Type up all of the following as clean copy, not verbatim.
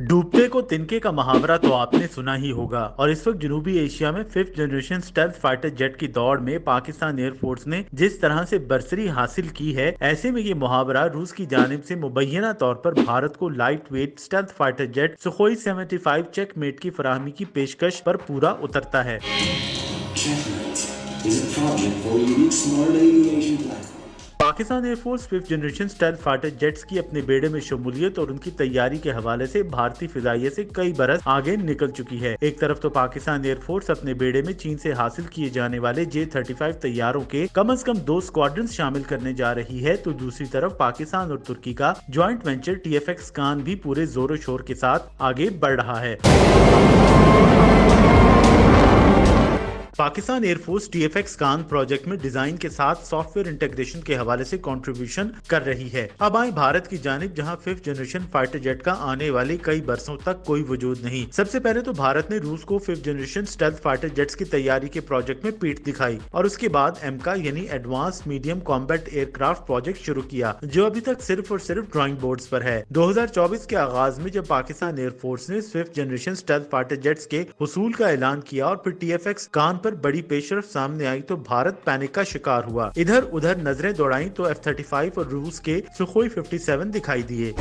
डूबते को तिनके का मुहावरा तो आपने सुना ही होगा। और इस वक्त जनूबी एशिया में 5th generation stealth fighter jet की दौड़ में पाकिस्तान एयरफोर्स ने जिस तरह से बरसरी हासिल की है, ऐसे में ये मुहावरा रूस की जानिब से मुबैना तौर पर भारत को light weight stealth fighter jet Sukhoi 75 checkmate की फराहमी की पेशकश पर पूरा उतरता है। Pakistan air force 5th generation stealth fighter jets की अपने बेड़े में शमूलियत और उनकी तैयारी के हवाले से भारतीय फिजाइया से कई बरस आगे निकल चुकी है। एक तरफ तो पाकिस्तान एयरफोर्स अपने बेड़े में चीन से हासिल किए जाने वाले J-35 तैयारों के कम से कम 2 स्क्वाड्रन शामिल करने जा रही है, तो दूसरी तरफ पाकिस्तान और तुर्की का ज्वाइंट वेंचर TFX कान भी पूरे जोरों शोर के साथ आगे बढ़ रहा है। पाकिस्तान एयरफोर्स TFX कान प्रोजेक्ट में डिजाइन के साथ सॉफ्टवेयर इंटीग्रेशन के हवाले से कंट्रीब्यूशन कर रही है। अब आए भारत की जानिब, जहां 5th जनरेशन फाइटर जेट का आने वाले कई बरसों तक कोई वजूद नहीं। सबसे पहले तो भारत ने रूस को 5th generation stealth fighter jets की तैयारी के प्रोजेक्ट में पीठ दिखाई और उसके बाद एमका यानी advance medium combat aircraft project शुरू किया, जो अभी तक सिर्फ और सिर्फ ड्राइंग बोर्ड्स पर है। 2024 के आगाज में जब पाकिस्तान एयरफोर्स ने 5th generation stealth fighter jets के हुसूल का ऐलान किया और फिर TFX कान पर बड़ी पेशरफ सामने आई, तो भारत पैनिक का शिकार हुआ। इधर उधर नजरें दौड़ाई तो F-35 और रूस के सुखोई 57 दिखाई दिए।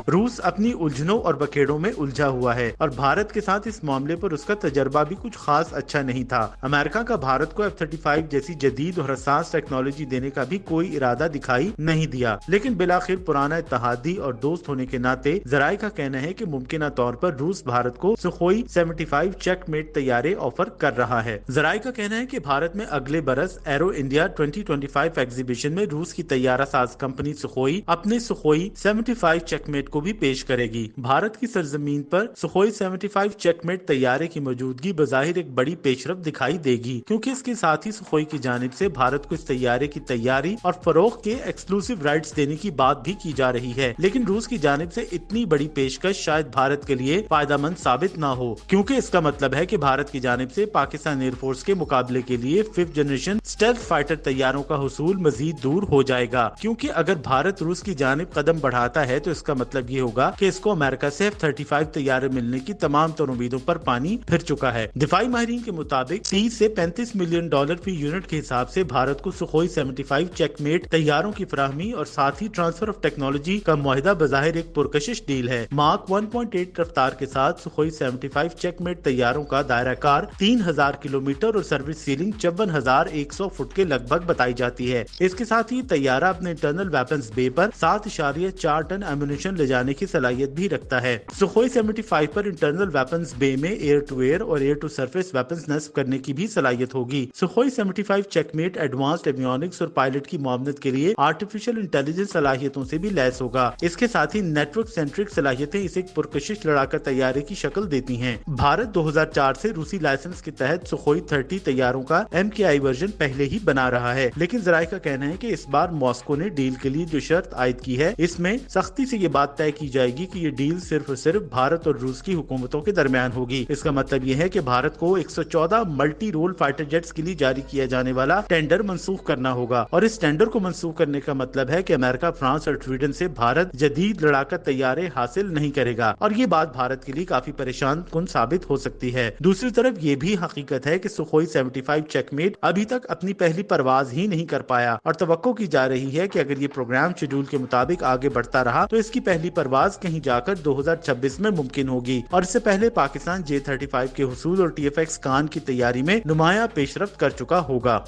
रूस अपनी उलझनों और बखेड़ों में उलझा हुआ है और भारत के साथ इस मामले पर उसका तजर्बा भी कुछ खास अच्छा नहीं था। अमेरिका का भारत को F-35 जैसी जदीद और हसास टेक्नोलॉजी देने का भी कोई इरादा दिखाई नहीं दिया, लेकिन बिलाखिर पुराना इत्तेहादी और दोस्त होने के नाते जराये का कहना है कि मुमकिन तौर पर रूस भारत को सुखोई 75 चेकमेट तैयारे ऑफर कर रहा है। जराये का कहना है कि भारत में अगले बरस एरो इंडिया 2025 एग्जीबिशन में रूस की तैयारा साज कंपनी सुखोई अपने सुखोई 75 चेकमेट को भी पेश करेगी। भारत की सरजमीन पर सुखोई 75 चेकमेट तैयारे की मौजूदगी बजाहिर एक बड़ी पेशरफ दिखाई देगी, क्योंकि इसके साथ ही सुखोई की जानिब से भारत को इस तैयारे की तैयारी और फरोख्त के एक्सक्लूसिव राइट्स देने की बात भी की जा रही है। लेकिन रूस की जानिब से इतनी बड़ी पेशकश शायद भारत के लिए फायदेमंद साबित न हो, क्योंकि इसका मतलब है कि भारत की जानिब से पाकिस्तान एयरफोर्स के मुकाबले के लिए 5th जनरेशन स्टेल्थ फाइटर तैयारों का हुसूल मजीद दूर हो जाएगा। क्योंकि अगर भारत रूस की जानिब कदम बढ़ाता है तो इसका मतलब ये होगा कि इसको अमेरिका से F-35 तैयारे मिलने की तमाम तर उम्मीदों पर पानी फिर चुका है। दिफाई माहिरीन के मुताबिक 30 से 35 मिलियन डॉलर फी यूनिट के हिसाब से भारत को सुखोई 75 चेकमेट तैयारों की फराहमी और साथ ही ट्रांसफर ऑफ टेक्नोलॉजी का मुआहिदा बजाहिर एक पुरकशिश डील है। मार्क 1.8 रफ्तार के साथ सुखोई 75 चेकमेट तैयारों का दायरा कार 3000 किलोमीटर और सर्विस सीलिंग 54,100 फुट के लगभग बताई जाती है। इसके साथ ही तैयारा अपने इंटरनल वेपन्स बे पर 7.4 टन एम्युनिशन ले जाने की सलाहियत भी रखता है। सुखोई 75 पर इंटरनल वेपन्स बे में एयर टू एयर और एयर टू सरफेस वेपन्स नस्ब करने की भी सलाहियत होगी। सुखोई 75 चेकमेट एडवांस्ड एवियोनिक्स और पायलट की मुआवनत के लिए आर्टिफिशियल इंटेलिजेंस सलाहियतों से भी लैस होगा। इसके साथ ही नेटवर्क सेंट्रिक सलाहियतें इसे एक पुरकशिश लड़ाका तैयारे की शक्ल देती हैं। भारत 2004 से रूसी लाइसेंस के तहत सुखोई 30 तैयारों का MKI वर्जन पहले ही बना रहा है, लेकिन जराये का कहना है कि इस बार मॉस्को ने डील के लिए जो शर्त आयद की है, इसमें सख्ती से ये बात तय की जाएगी कि ये डील सिर्फ और सिर्फ भारत और रूस की हुकूमतों के दरमियान होगी। इसका मतलब ये है कि भारत को 114 मल्टी रोल फाइटर जेट्स के लिए जारी किया जाने वाला टेंडर मंसूख करना होगा और इस टेंडर को मंसूख करने का मतलब है कि अमेरिका, फ्रांस और स्वीडन से भारत जदीद लड़ाका तैयारे हासिल नहीं करेगा और ये बात भारत के लिए काफी परेशान कुन साबित हो सकती है। दूसरी तरफ ये भी हकीकत है कि सुखोई 75 चेकमेट अभी तक अपनी पहली परवाज ही नहीं कर पाया और तवक्को की जा रही है कि अगर ये प्रोग्राम शेड्यूल के मुताबिक आगे बढ़ता रहा तो इसकी पहली परवाज कहीं जाकर 2026 में मुमकिन होगी और इससे पहले पाकिस्तान J-35 के हुसूल और TFX कान की तैयारी में नुमाया पेशरफ्त कर चुका होगा।